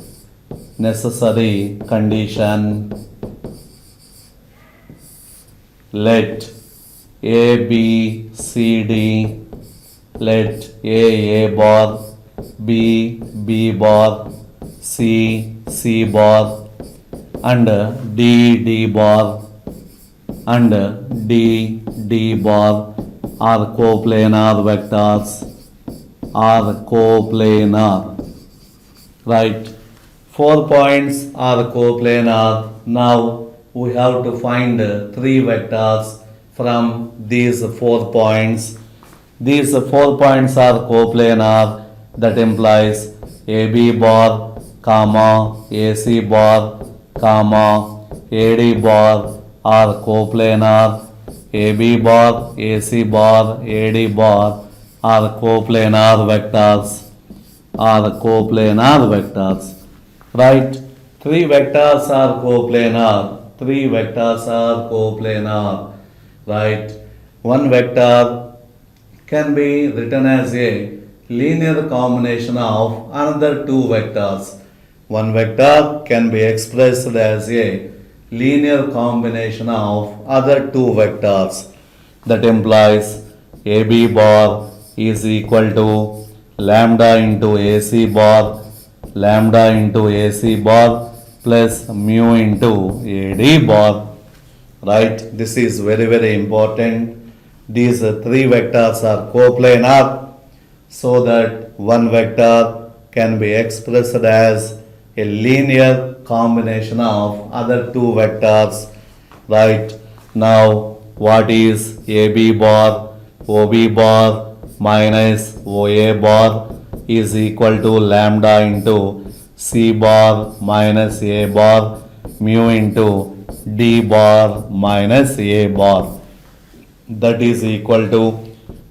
Necessary condition, let A B C D, let A bar, B bar, C bar, and D bar and D bar are coplanar vectors, are coplanar. Right. 4 points are coplanar. Now we have to find 3 vectors from these 4 points. These 4 points are coplanar. That implies AB bar, comma, AC bar, comma, AD bar are coplanar. AB bar, AC bar, AD bar are coplanar vectors. Are coplanar vectors. Right? 3 vectors are coplanar. 3 vectors are coplanar. Right? One vector can be written as a linear combination of another 2 vectors. One vector can be expressed as a linear combination of other 2 vectors. That implies AB bar is equal to lambda into AC bar, lambda into AC bar plus mu into AD bar. Right? This is very important. These 3 vectors are coplanar, so that one vector can be expressed as a linear combination of other 2 vectors. Right? Now what is AB bar? OB bar minus OA bar is equal to lambda into C bar minus A bar mu into D bar minus A bar. That is equal to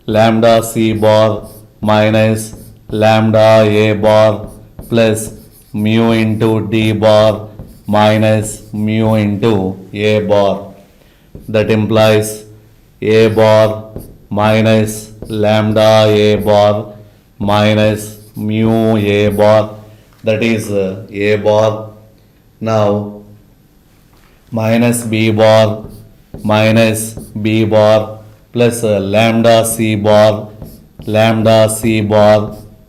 lambda C bar minus lambda A bar plus mu into D bar minus mu into A bar. That implies A bar minus lambda A bar minus mu A bar, that is A bar. Now minus B bar plus lambda C bar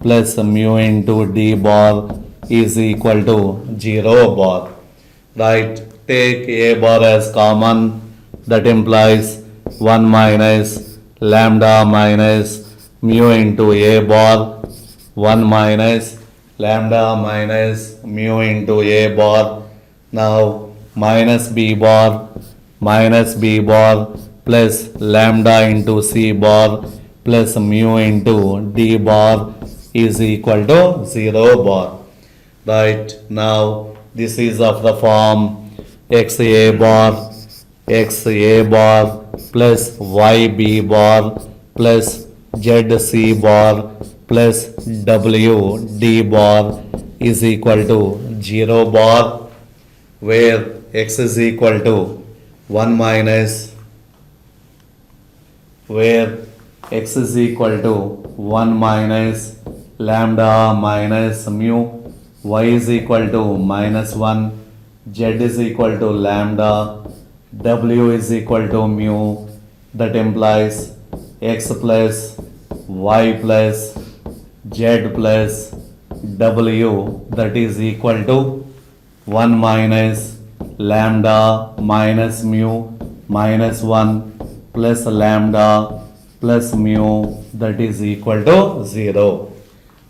plus mu into D bar is equal to 0 bar. Right? Take A bar as common. That implies 1 minus lambda minus mu into A bar, 1 minus lambda minus mu into A bar. Now minus B bar plus lambda into C bar plus mu into D bar is equal to 0 bar. Right? Now this is of the form XA bar plus YB bar plus ZC bar plus WD bar is equal to 0 bar, where X is equal to 1 minus, where X is equal to 1 minus lambda minus mu, Y is equal to minus 1, Z is equal to lambda, W is equal to mu. That implies X plus Y plus Z plus W, that is equal to 1 minus lambda minus mu minus 1 plus lambda plus mu, that is equal to 0.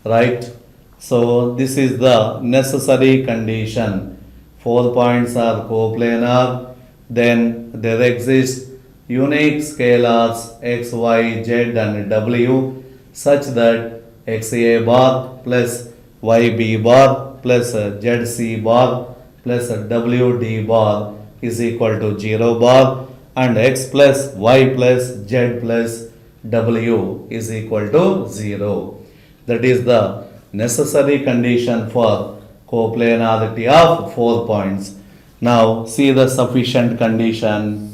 Right? So this is the necessary condition. 4 points are coplanar. Then there exist unique scalars x, y, z and w such that xa bar plus yb bar plus zc bar plus wd bar is equal to 0 bar, and x plus y plus z plus w is equal to 0. That is the necessary condition for coplanarity of 4 points. Now see the sufficient condition.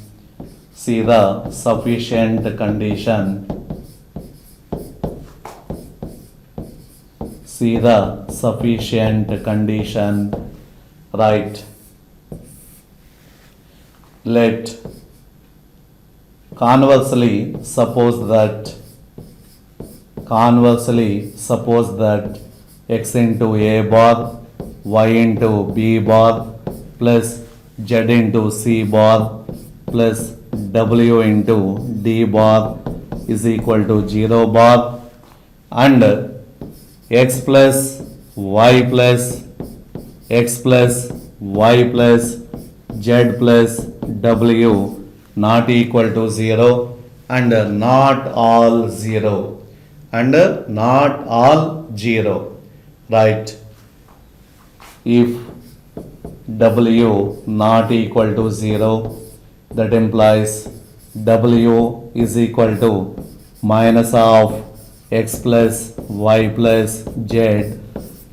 See the sufficient condition. See the sufficient condition. Right. Let conversely suppose that x into a bar, y into b bar plus z into c bar plus w into d bar is equal to 0 bar, and x plus y plus z plus w not equal to 0 and not all 0 right. If w not equal to 0, that implies w is equal to minus of x plus y plus z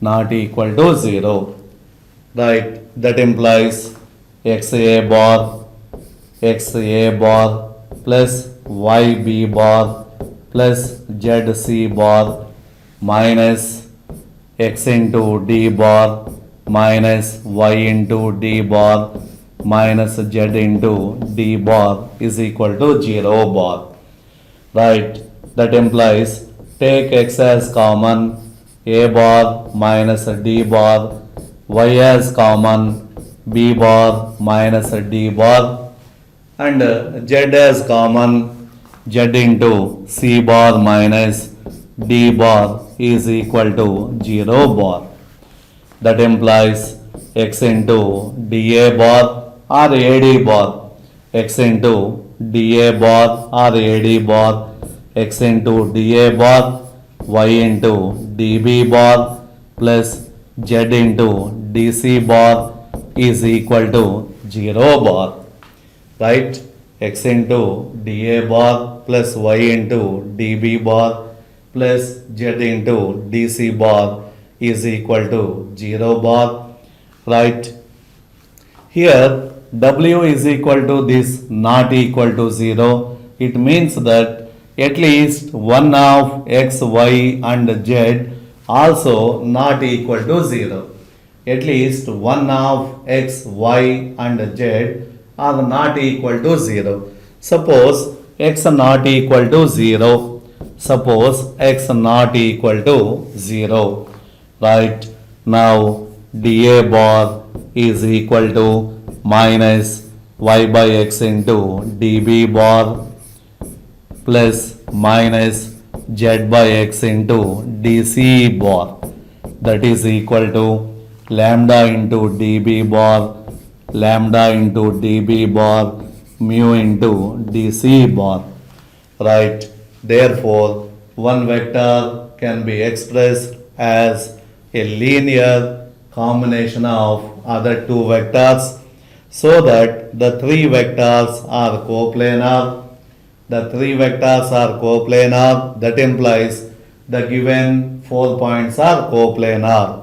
not equal to 0, right. That implies xa bar plus yb bar plus zc bar minus x into d bar minus y into d bar minus z into d bar is equal to 0 bar, right. That implies take x as common, a bar minus d bar, y as common, b bar minus d bar, and z as common, z into c bar minus d bar is equal to 0 bar. That implies x into dA bar or AD bar, x into dA bar or AD bar, x into dA bar, y into dB bar plus z into dC bar is equal to 0 bar, right. X into dA bar plus y into dB bar plus z into dC bar is equal to 0 bar, right. Here w is equal to this not equal to 0. It means that at least one of x, y and z also not equal to 0. At least one of x, y and z are not equal to 0. Suppose x not equal to 0. Right. Now dA bar is equal to minus y by x into dB bar plus minus z by x into dC bar, that is equal to lambda into dB bar mu into dC bar, right. Therefore one vector can be expressed as a linear combination of other two vectors, so that the three vectors are coplanar. That implies the given 4 points are coplanar.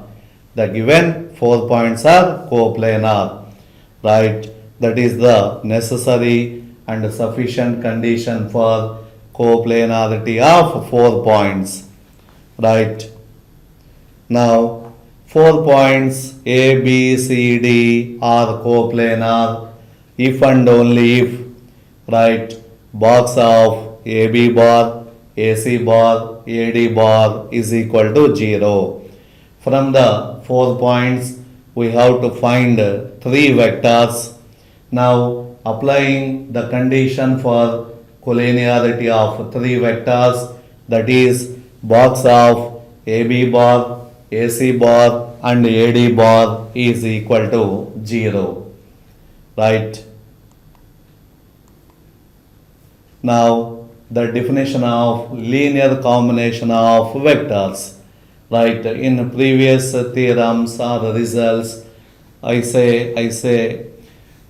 Right. That is the necessary and sufficient condition for coplanarity of 4 points, right. Now 4 points A, B, C, D are coplanar if and only if, right, box of AB bar, AC bar, AD bar is equal to 0. From the 4 points we have to find 3 vectors. Now applying the condition for collinearity of 3 vectors, that is box of AB bar, AC bar and AD bar is equal to 0, right. Now the definition of linear combination of vectors, right? In previous theorems or results, I say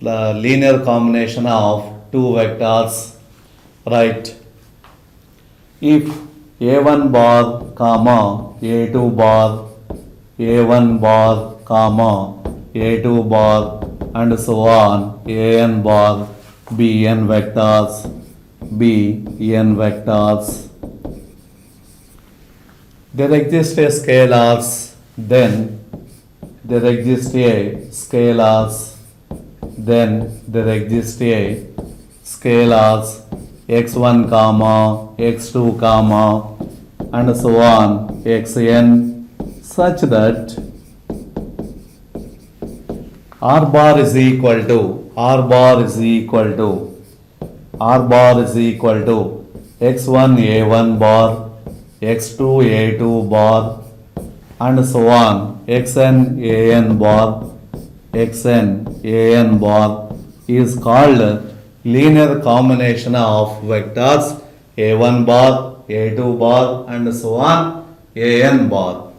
the linear combination of two vectors, right? If a1 bar comma a2 bar, a1 bar comma a2 bar, and so on, an bar, bn vectors, bn vectors. There exist a scalars, then there exist a scalars, then there exist a scalars x1 comma x2 comma and so on xn, such that r bar is equal to x1 a1 bar, x2 a2 bar, and so on xn an bar, is called linear combination of vectors a1 bar, a2 bar, and so on an bar,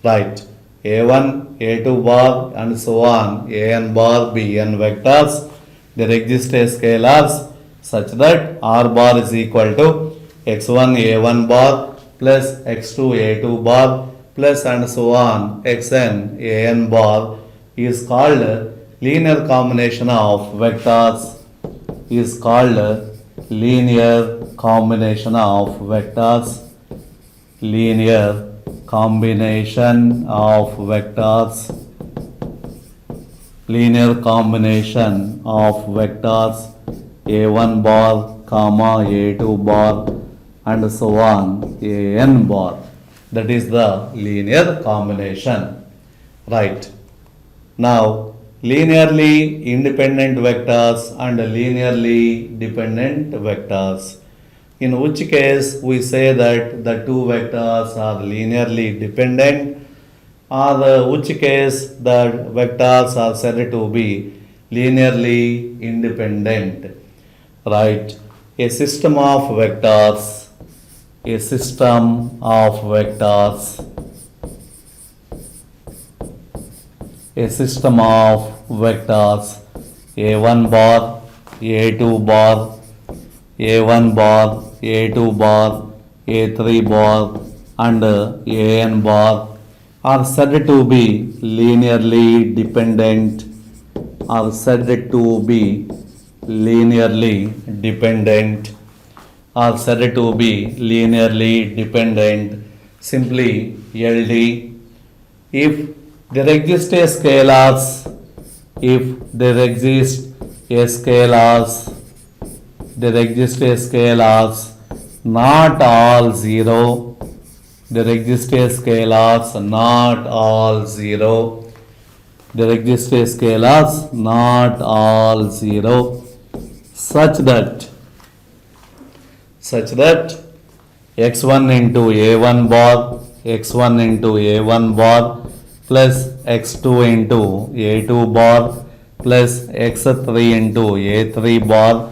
right? a1, a2 bar, and so on an bar, bn vectors. There exist a scalars such that r bar is equal to x1 a1 bar plus x2 a2 bar plus and so on xn an bar is called linear combination of vectors, is called linear combination of vectors, linear combination of vectors, linear combination of vectors a1 bar comma a2 bar and so on an bar. That is the linear combination, right? Now linearly independent vectors and linearly dependent vectors, in which case we say that the two vectors are linearly dependent, or which case the vectors are said to be linearly independent, right? A system of vectors, a system of vectors, a system of vectors a1 bar, a2 bar, a1 bar, a2 bar, a3 bar, and an bar are said to be linearly dependent, are said to be linearly dependent, are said to be linearly dependent, simply LD. If there exist a scalars, if there exist a scalars, there exist a scalars, not all zero, there exist a scalars, not all zero, there exist a scalars, not all zero, such that x1 into a1 bar, x1 into a1 bar plus x2 into a2 bar plus x3 into a3 bar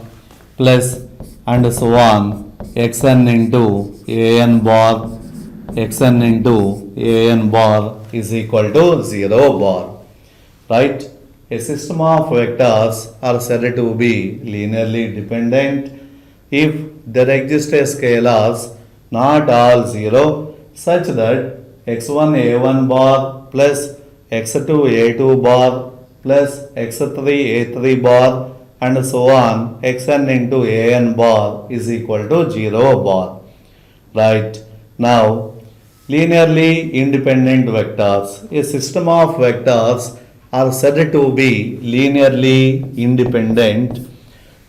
plus and so on xn into an bar, xn into an bar is equal to 0 bar, right? A system of vectors are said to be linearly dependent if there exist a scalars, not all 0, such that x1 a1 bar plus x2 a2 bar plus x3 a3 bar and so on xn into an bar is equal to 0 bar, right? Now linearly independent vectors, a system of vectors are said to be linearly independent,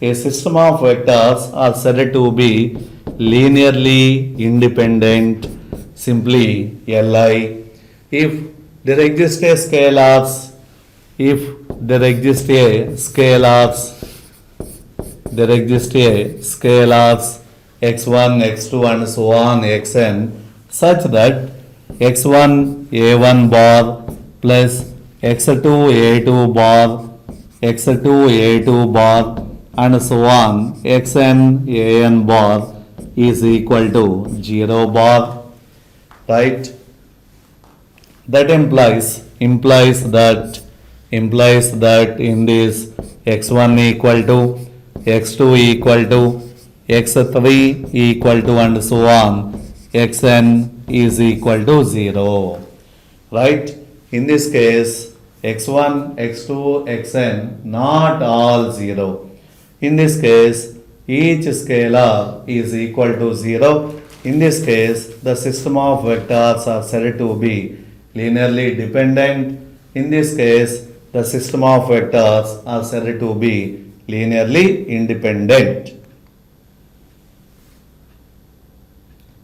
a system of vectors are said to be linearly independent, simply Li. If there exist a scalars, if there exist a scalars, there exist a scalars x1, x2 and so on xn, such that x1 a1 bar plus x2 a2 bar, x2 a2 bar and so on xn an bar is equal to 0 bar, right? That implies that in this x1 equal to x2 equal to x3 equal to and so on, xn is equal to 0. Right? In this case, x1, x2, xn not all 0. In this case, each scalar is equal to 0. In this case, the system of vectors are said to be linearly dependent. In this case, the system of vectors are said to be linearly independent.